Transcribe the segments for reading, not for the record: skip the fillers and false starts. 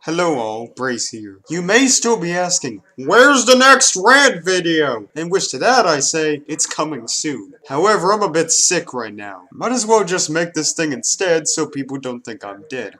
Hello all, Brace here. You may still be asking, where's the next rant video? In which to that I say, it's coming soon. However, I'm a bit sick right now. Might as well just make this thing instead so people don't think I'm dead.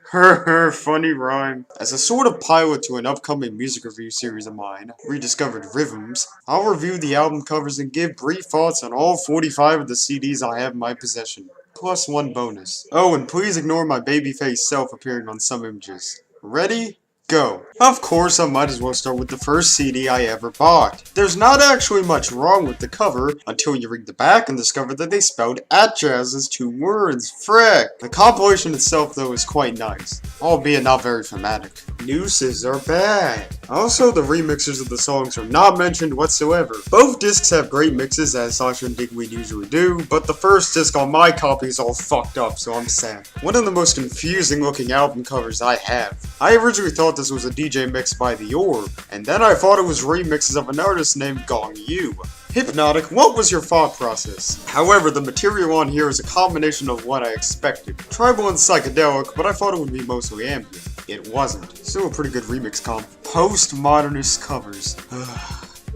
Funny rhyme. As a sort of pilot to an upcoming music review series of mine, Rediscovered Rhythms, I'll review the album covers and give brief thoughts on all 45 of the CDs I have in my possession. Plus one bonus. Oh, and please ignore my babyface self appearing on some images. Ready? Go. Of course, I might as well start with the first CD I ever bought. There's not actually much wrong with the cover until you read the back and discover that they spelled Atjazz as two words. Frick! The compilation itself, though, is quite nice, albeit not very thematic. Nooses are bad. Also, the remixes of the songs are not mentioned whatsoever. Both discs have great mixes, as Sasha and Digweed usually do, but the first disc on my copy is all fucked up, so I'm sad. One of the most confusing looking album covers I have. I originally thought this was a DJ mix by The Orb, and then I thought it was remixes of an artist named Gong Yu. Hypnotic, what was your thought process? However, the material on here is a combination of what I expected. Tribal and psychedelic, but I thought it would be mostly ambient. It wasn't. Still a pretty good remix comp. Postmodernist covers.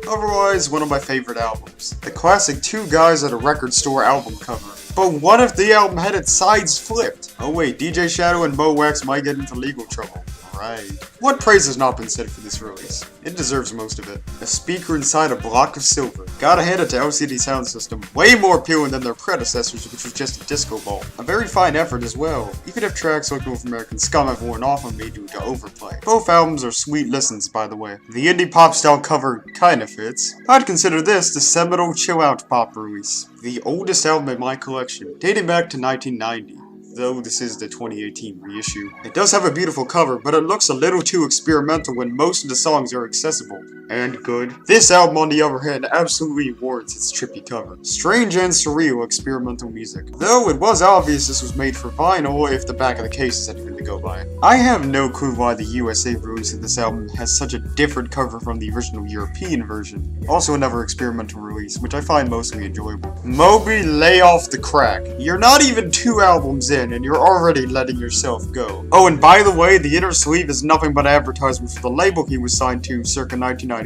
Otherwise, one of my favorite albums. The classic Two Guys at a Record Store album cover. But what if the album had its sides flipped? Oh wait, DJ Shadow and Mo Wax might get into legal trouble. Right. What praise has not been said for this release? It deserves most of it. A speaker inside a block of silver. Gotta hand it to LCD Soundsystem. Way more appealing than their predecessors, which was just a disco ball. A very fine effort as well, even if tracks like North American Scum have worn off on me due to overplay. Both albums are sweet listens, by the way. The indie pop style cover kinda fits. I'd consider this the seminal chill out pop release. The oldest album in my collection, dating back to 1990. Though this is the 2018 reissue. It does have a beautiful cover, but it looks a little too experimental when most of the songs are accessible. And good. This album, on the other hand, absolutely warrants its trippy cover. Strange and surreal experimental music. Though it was obvious this was made for vinyl if the back of the case is anything to go by. I have no clue why the USA release of this album has such a different cover from the original European version. Also another experimental release, which I find mostly enjoyable. Moby, lay off the crack. You're not even 2 albums in, and you're already letting yourself go. Oh, and by the way, the inner sleeve is nothing but advertisement for the label he was signed to circa 1993,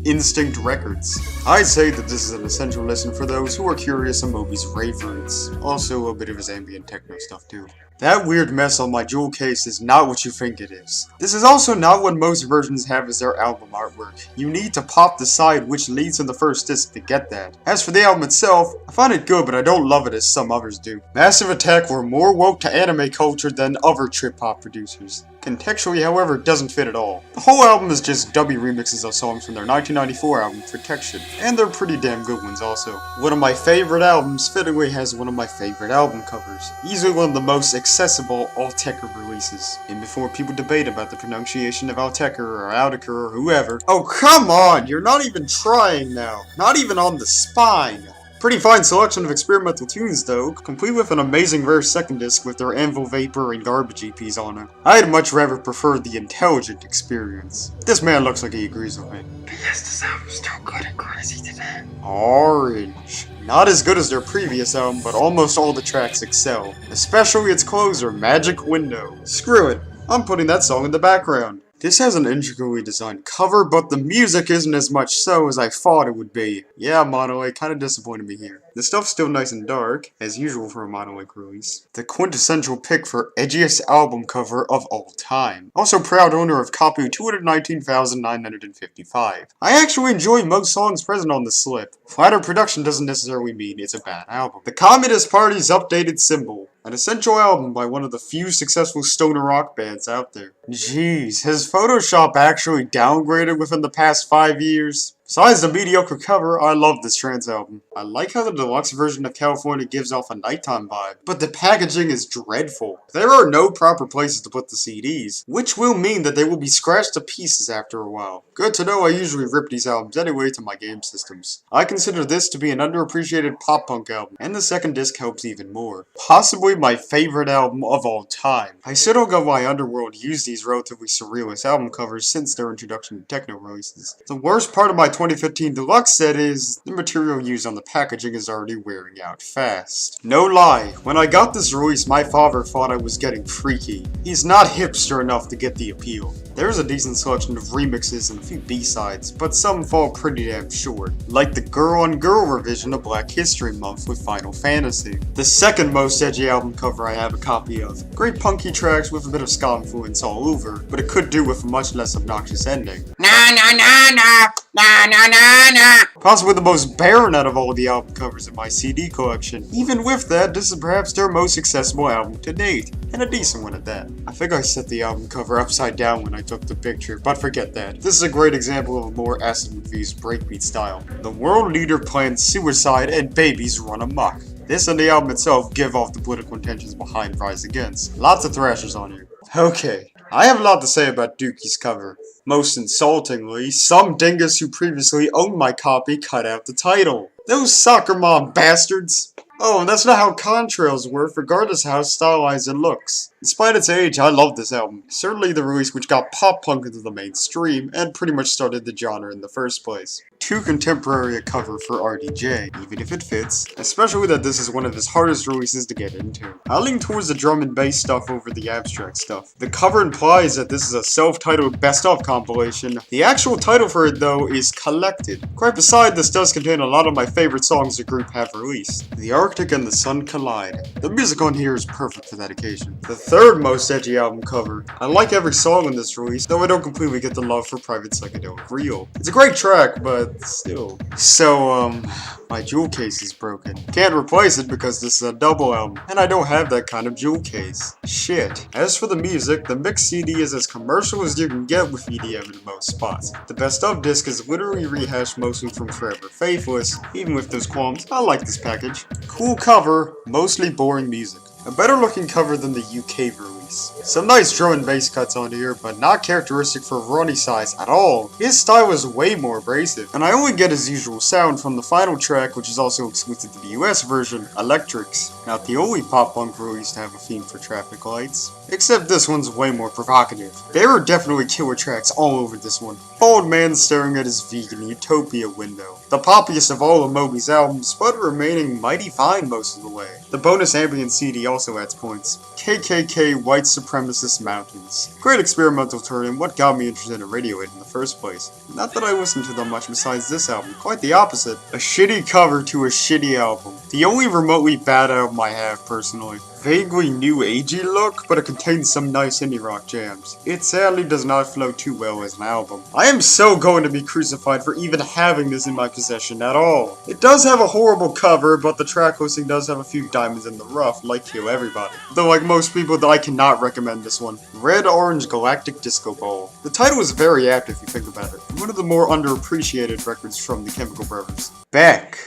Instinct Records. I'd say that this is an essential listen for those who are curious on Moby's rave roots. Also a bit of his ambient techno stuff too. That weird mess on my jewel case is not what you think it is. This is also not what most versions have as their album artwork. You need to pop the side which leads to the first disc to get that. As for the album itself, I find it good, but I don't love it as some others do. Massive Attack were more woke to anime culture than other trip-hop producers. Contextually, however, it doesn't fit at all. The whole album is just dubby remixes of songs from their 1994 album, Protection, and they're pretty damn good ones also. One of my favorite albums fittingly has one of my favorite album covers. Easily one of the most accessible Altecker releases. And before people debate about the pronunciation of Altecker or Altecker or whoever, oh come on, you're not even trying now. Not even on the spine. Pretty fine selection of experimental tunes though, complete with an amazing rare second disc with their Anvil Vapor and Garbage EPs on it. I'd much rather prefer the intelligent experience. This man looks like he agrees with me. But yes, this album's still good and crazy today. Orange. Not as good as their previous album, but almost all the tracks excel. Especially its closer, Magic Window. Screw it, I'm putting that song in the background. This has an intricately designed cover, but the music isn't as much so as I thought it would be. Yeah, Monolake kinda disappointed me here. The stuff's still nice and dark, as usual for a Monolake release. The quintessential pick for edgiest album cover of all time. Also proud owner of copy 219,955. I actually enjoy most songs present on the slip. Flatter production doesn't necessarily mean it's a bad album. The Communist Party's updated symbol. An essential album by one of the few successful stoner rock bands out there. Jeez, has Photoshop actually downgraded within the past 5 years? Besides the mediocre cover, I love this trance album. I like how the deluxe version of California gives off a nighttime vibe, but the packaging is dreadful. There are no proper places to put the CDs, which will mean that they will be scratched to pieces after a while. Good to know I usually rip these albums anyway to my game systems. I consider this to be an underappreciated pop-punk album, and the second disc helps even more. Possibly my favorite album of all time. I still don't get why Underworld used these relatively surrealist album covers since their introduction to techno releases. The worst part of my 2015 deluxe set is, the material used on the packaging is already wearing out fast. No lie, when I got this release, my father thought I was getting freaky. He's not hipster enough to get the appeal. There's a decent selection of remixes and a few B-sides, but some fall pretty damn short, like the girl-on-girl revision of Black History Month with Final Fantasy. The second most edgy album cover I have a copy of. Great punky tracks with a bit of ska influence all over, but it could do with a much less obnoxious ending. Na na na na na na na na. Possibly the most barren out of all the album covers in my CD collection. Even with that, this is perhaps their most accessible album to date, and a decent one at that. I think I set the album cover upside down when I took the picture, but forget that. This is a great example of a more acid-infused breakbeat style. The world leader plans suicide and babies run amok. This and the album itself give off the political intentions behind Rise Against. Lots of thrashers on here. Okay, I have a lot to say about Dookie's cover. Most insultingly, some dingus who previously owned my copy cut out the title. Those soccer mom bastards! Oh, and that's not how Contrails work, regardless of how stylized it looks. Despite its age, I love this album. Certainly the release which got pop punk into the mainstream, and pretty much started the genre in the first place. Too contemporary a cover for RDJ, even if it fits, especially that this is one of his hardest releases to get into. I lean towards the drum and bass stuff over the abstract stuff. The cover implies that this is a self-titled best-of compilation. The actual title for it, though, is Collected. Quite beside, this does contain a lot of my favorite songs the group have released. The Arctic and the Sun Collide. The music on here is perfect for that occasion. The third most edgy album cover. I like every song on this release, though I don't completely get the love for Private Psychedelic Real. It's a great track, but still. So, my jewel case is broken. Can't replace it because this is a double album, and I don't have that kind of jewel case. Shit. As for the music, the mixed CD is as commercial as you can get with EDM in most spots. The best of disc is literally rehashed mostly from Forever Faithless. Even with those qualms, I like this package. Cool cover, mostly boring music. A better looking cover than the UK release. Some nice drum and bass cuts on here, but not characteristic for Ronnie Size at all. His style is way more abrasive, and I only get his usual sound from the final track, which is also exclusive to the US version, Electrics. Not the only pop punk release to have a theme for traffic lights. Except this one's way more provocative. There are definitely killer tracks all over this one. Bald man staring at his vegan utopia window. The poppiest of all of Moby's albums, but remaining mighty fine most of the way. The bonus ambient CD also adds points. KKK White Supremacist Mountains. Great experimental turn and what got me interested in Radiohead in the first place. Not that I listened to them much besides this album, quite the opposite. A shitty cover to a shitty album. The only remotely bad album I have personally. Vaguely new agey look, but it contains some nice indie rock jams. It sadly does not flow too well as an album. I am so going to be crucified for even having this in my possession at all. It does have a horrible cover, but the track listing does have a few diamonds in the rough, like Kill Everybody. Though like most people, I cannot recommend this one. Red Orange Galactic Disco Ball. The title is very apt if you think about it. One of the more underappreciated records from the Chemical Brothers. Beck.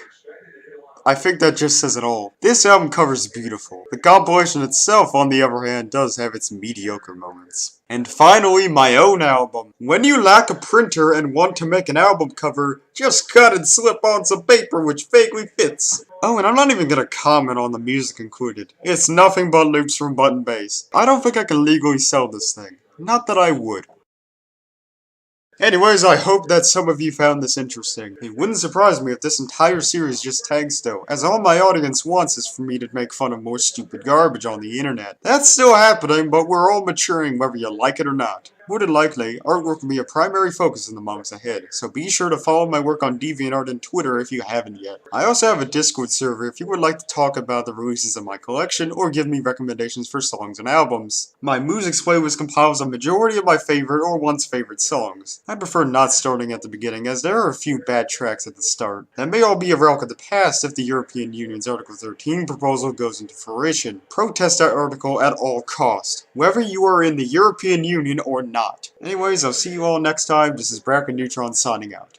I think that just says it all. This album cover is beautiful. The compilation itself, on the other hand, does have its mediocre moments. And finally, my own album. When you lack a printer and want to make an album cover, just cut and slip on some paper which vaguely fits. Oh, and I'm not even gonna comment on the music included. It's nothing but loops from Button Bass. I don't think I can legally sell this thing. Not that I would. Anyways, I hope that some of you found this interesting. It wouldn't surprise me if this entire series just tags though, as all my audience wants is for me to make fun of more stupid garbage on the internet. That's still happening, but we're all maturing whether you like it or not. More than likely, artwork will be a primary focus in the months ahead, so be sure to follow my work on DeviantArt and Twitter if you haven't yet. I also have a Discord server if you would like to talk about the releases of my collection or give me recommendations for songs and albums. My music playlist compiles a majority of my favorite or once favorite songs. I prefer not starting at the beginning as there are a few bad tracks at the start. That may all be a relic of the past if the European Union's Article 13 proposal goes into fruition. Protest that article at all cost, whether you are in the European Union or not. Anyways, I'll see you all next time. This is Bracken Neutron signing out.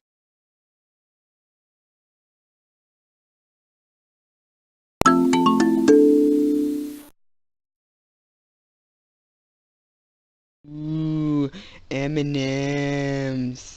Ooh, M&M's.